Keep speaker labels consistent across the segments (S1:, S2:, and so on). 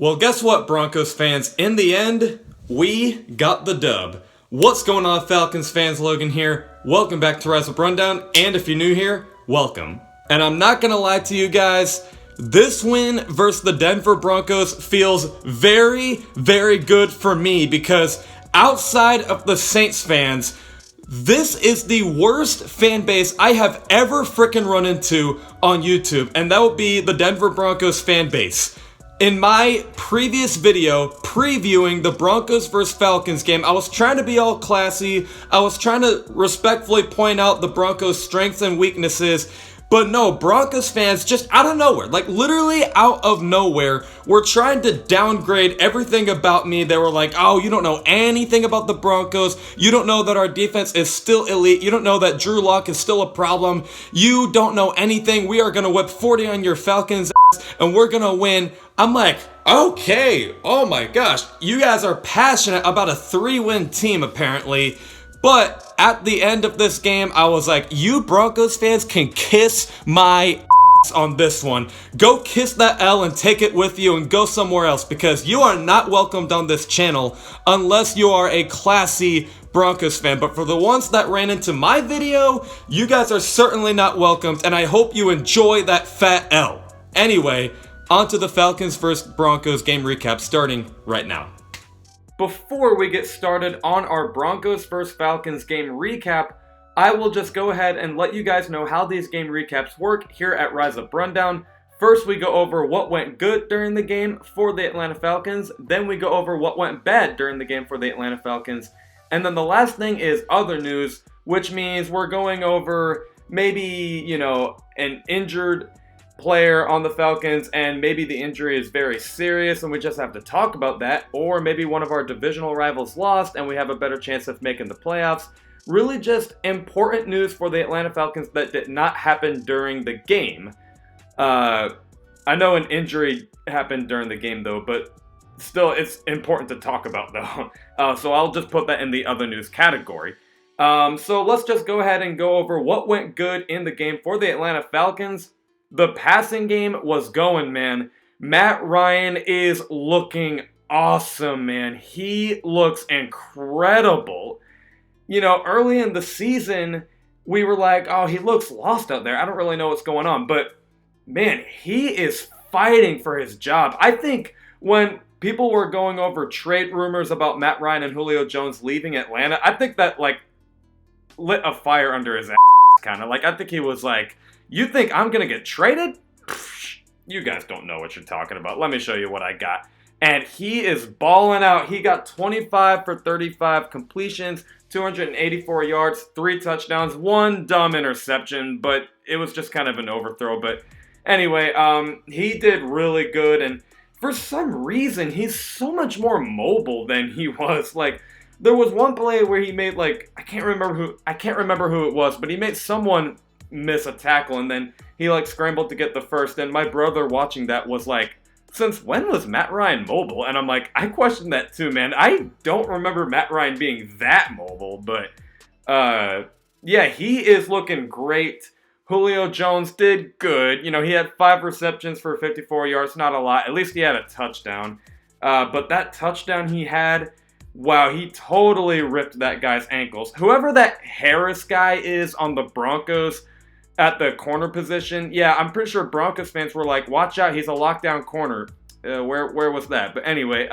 S1: Well, guess what, Broncos fans? In the end, we got the dub. What's going on, Falcons fans? Logan here. Welcome back to Rise Up Rundown, and if you're new here, welcome. And I'm not gonna lie to you guys, this win versus the Denver Broncos feels very, very good for me because outside of the Saints fans, this is the worst fan base I have ever freaking run into on YouTube, and that would be the Denver Broncos fan base. In my previous video previewing the Broncos vs. Falcons game, I was trying to be all classy. I was trying to respectfully point out the Broncos' strengths and weaknesses. But no, Broncos fans just out of nowhere, like literally out of nowhere, were trying to downgrade everything about me. They were like, oh, you don't know anything about the Broncos. You don't know that our defense is still elite. You don't know that Drew Lock is still a problem. You don't know anything. We are going to whip 40 on your Falcons and we're going to win. I'm like, okay, oh my gosh, you guys are passionate about a 3-win team apparently. But at the end of this game, I was like, you Broncos fans can kiss my ass on this one. Go kiss that L and take it with you and go somewhere else because you are not welcomed on this channel unless you are a classy Broncos fan. But for the ones that ran into my video, you guys are certainly not welcomed and I hope you enjoy that fat L. Anyway, on to the Falcons vs. Broncos game recap starting right now. Before we get started on our Broncos vs. Falcons game recap, I will just go ahead and let you guys know how these game recaps work here at Rise Up Rundown. First, we go over what went good during the game for the Atlanta Falcons. Then we go over what went bad during the game for the Atlanta Falcons. And then the last thing is other news, which means we're going over maybe, an injured player on the Falcons and maybe the injury is very serious and we just have to talk about that, or maybe one of our divisional rivals lost and we have a better chance of making the playoffs. Really just important news for the Atlanta Falcons that did not happen during the game. I know an injury happened during the game though, but still it's important to talk about though. So I'll just put that in the other news category. So let's just go ahead and go over what went good in the game for the Atlanta Falcons. The passing game was going, man. Matt Ryan is looking awesome, man. He looks incredible. Early in the season, we were like, oh, he looks lost out there. I don't really know what's going on. But, man, he is fighting for his job. I think when people were going over trade rumors about Matt Ryan and Julio Jones leaving Atlanta, I think that, lit a fire under his ass, kind of. I think he was like, you think I'm going to get traded? Pfft, you guys don't know what you're talking about. Let me show you what I got. And he is balling out. He got 25 for 35 completions, 284 yards, 3 touchdowns, 1 dumb interception, but it was just kind of an overthrow. But anyway, he did really good. And for some reason, he's so much more mobile than he was. There was one play where he made I can't remember who it was, but he made someone miss a tackle and then he scrambled to get the first, and my brother watching that was like, since when was Matt Ryan mobile? And I'm like, I questioned that too, man. I don't remember Matt Ryan being that mobile, but yeah, he is looking great. Julio Jones did good. He had 5 receptions for 54 yards, not a lot. At least he had a touchdown. But that touchdown he had, wow, he totally ripped that guy's ankles. Whoever that Harris guy is on the Broncos at the corner position, yeah, I'm pretty sure Broncos fans were like, watch out, he's a lockdown corner. Where was that? But anyway,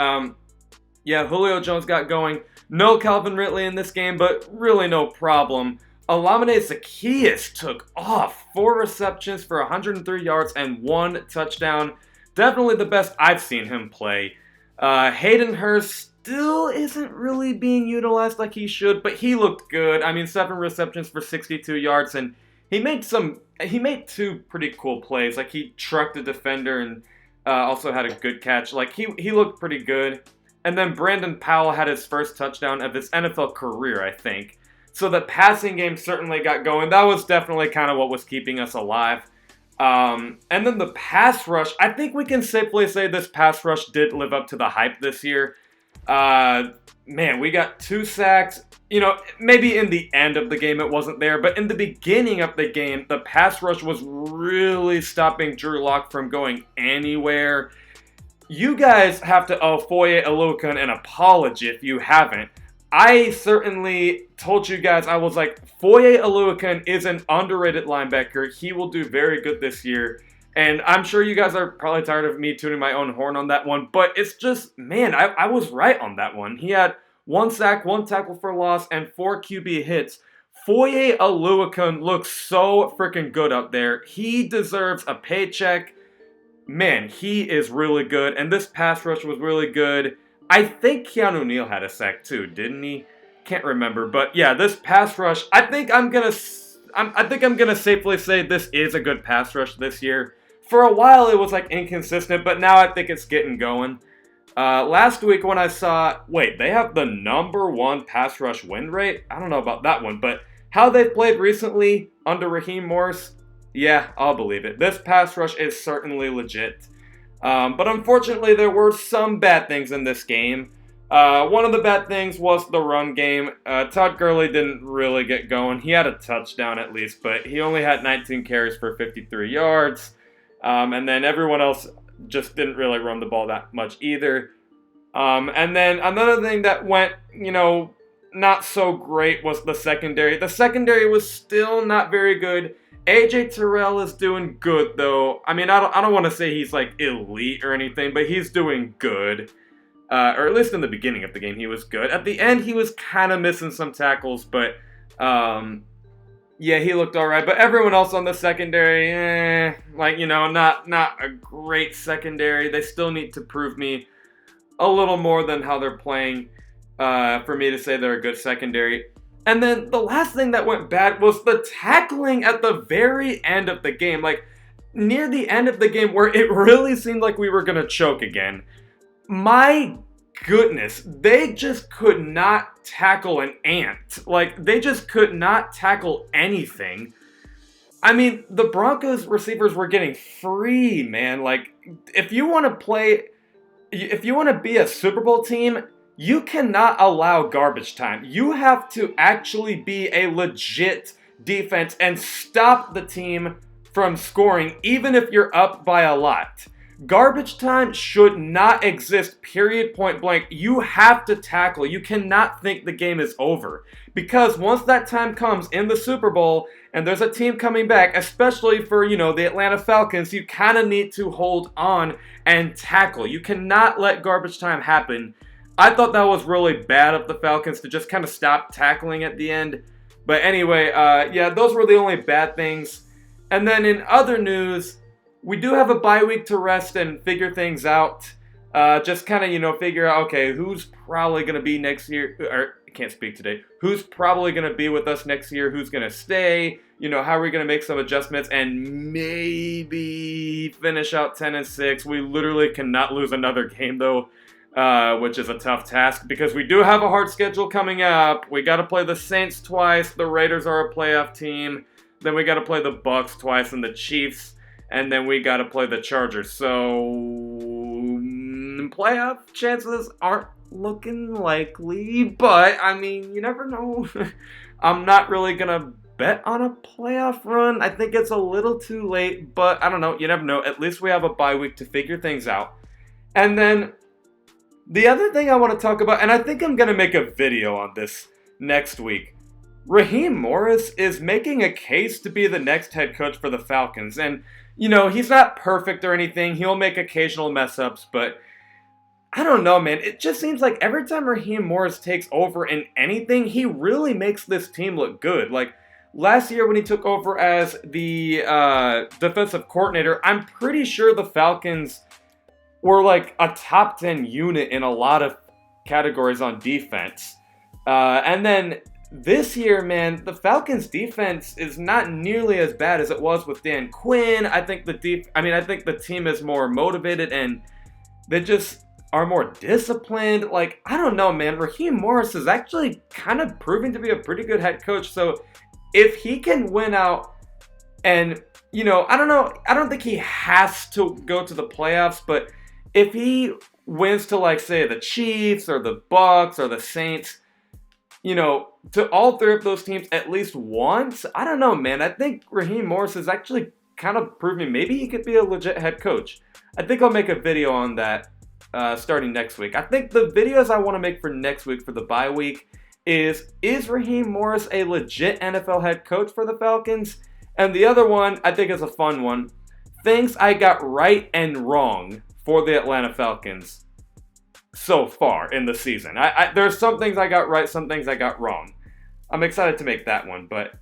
S1: yeah, Julio Jones got going. No Calvin Ridley in this game, but really no problem. Olamide Zaccheaus took off. 4 receptions for 103 yards and 1 touchdown. Definitely the best I've seen him play. Hayden Hurst still isn't really being utilized like he should, but he looked good. 7 receptions for 62 yards, and he made 2 pretty cool plays. He trucked a defender and also had a good catch. He looked pretty good. And then Brandon Powell had his first touchdown of his NFL career, I think. So the passing game certainly got going. That was definitely kind of what was keeping us alive. And then the pass rush, I think we can safely say this pass rush did live up to the hype this year. Man, we got 2 sacks. Maybe in the end of the game it wasn't there, but in the beginning of the game, the pass rush was really stopping Drew Lock from going anywhere. you guys have to owe Foye Oluokun an apology if you haven't. I certainly told you guys, I was like, Foye Oluokun is an underrated linebacker. He will do very good this year. And I'm sure you guys are probably tired of me tooting my own horn on that one. But it's just, man, I was right on that one. He had 1 sack, 1 tackle for loss, and 4 QB hits. Foye Oluokun looks so freaking good up there. He deserves a paycheck. Man, he is really good. And this pass rush was really good. I think Keanu Neal had a sack too, didn't he? Can't remember, but yeah, this pass rush. I think I'm gonna safely say this is a good pass rush this year. For a while, it was like inconsistent, but now I think it's getting going. Last week when I saw, wait, they have the #1 pass rush win rate. I don't know about that one, but how they played recently under Raheem Morris, yeah, I'll believe it. This pass rush is certainly legit. But unfortunately, there were some bad things in this game. One of the bad things was the run game. Todd Gurley didn't really get going. He had a touchdown at least, but he only had 19 carries for 53 yards. And then everyone else just didn't really run the ball that much either. And then another thing that went, not so great was the secondary. The secondary was still not very good. AJ Terrell is doing good, though. I mean, I don't want to say he's, like, elite or anything, but he's doing good. Or at least in the beginning of the game, he was good. At the end, he was kind of missing some tackles, but, yeah, he looked all right. But everyone else on the secondary, not a great secondary. They still need to prove me a little more than how they're playing for me to say they're a good secondary. And then the last thing that went bad was the tackling at the very end of the game. Like, near the end of the game where it really seemed like we were going to choke again. My goodness, they just could not tackle an ant. Like, they just could not tackle anything. I mean, the Broncos receivers were getting free, man. Like, if you want to be a Super Bowl team, you cannot allow garbage time. You have to actually be a legit defense and stop the team from scoring, even if you're up by a lot. Garbage time should not exist, period, point blank. You have to tackle. You cannot think the game is over. Because once that time comes in the Super Bowl and there's a team coming back, especially for, the Atlanta Falcons, you kind of need to hold on and tackle. You cannot let garbage time happen. I thought that was really bad of the Falcons to just kind of stop tackling at the end. But anyway, yeah, those were the only bad things. And then in other news, we do have a bye week to rest and figure things out. Just kind of, figure out, okay, who's probably going to be next year, or I can't speak today, who's probably going to be with us next year, who's going to stay, how are we going to make some adjustments and maybe finish out 10-6. We literally cannot lose another game, though. Which is a tough task because we do have a hard schedule coming up. We got to play the Saints twice. The Raiders are a playoff team. Then we got to play the Bucks twice and the Chiefs. And then we got to play the Chargers. So, playoff chances aren't looking likely. But, I mean, you never know. I'm not really going to bet on a playoff run. I think it's a little too late. But, I don't know. You never know. At least we have a bye week to figure things out. And then the other thing I want to talk about, and I think I'm going to make a video on this next week. Raheem Morris is making a case to be the next head coach for the Falcons. And, he's not perfect or anything. He'll make occasional mess-ups, but I don't know, man. It just seems like every time Raheem Morris takes over in anything, he really makes this team look good. Like, last year when he took over as the defensive coordinator, I'm pretty sure the Falcons were like a top 10 unit in a lot of categories on defense. And then this year, man, the Falcons defense is not nearly as bad as it was with Dan Quinn. I think the team is more motivated and they just are more disciplined. Like, I don't know, man. Raheem Morris is actually kind of proving to be a pretty good head coach. So if he can win out and, I don't know. I don't think he has to go to the playoffs, but if he wins to, like, say, the Chiefs or the Bucks or the Saints, to all three of those teams at least once, I don't know, man. I think Raheem Morris is actually kind of proving maybe he could be a legit head coach. I think I'll make a video on that starting next week. I think the videos I want to make for next week for the bye week is Raheem Morris a legit NFL head coach for the Falcons? And the other one, I think is a fun one. Things I got right and wrong for the Atlanta Falcons so far in the season. There's some things I got right, some things I got wrong. I'm excited to make that one. But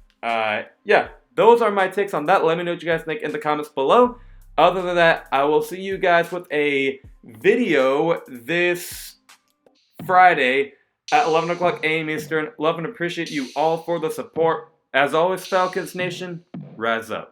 S1: yeah, those are my takes on that. Let me know what you guys think in the comments below. Other than that, I will see you guys with a video this Friday at 11 o'clock a.m. Eastern. Love and appreciate you all for the support. As always, Falcons Nation, rise up.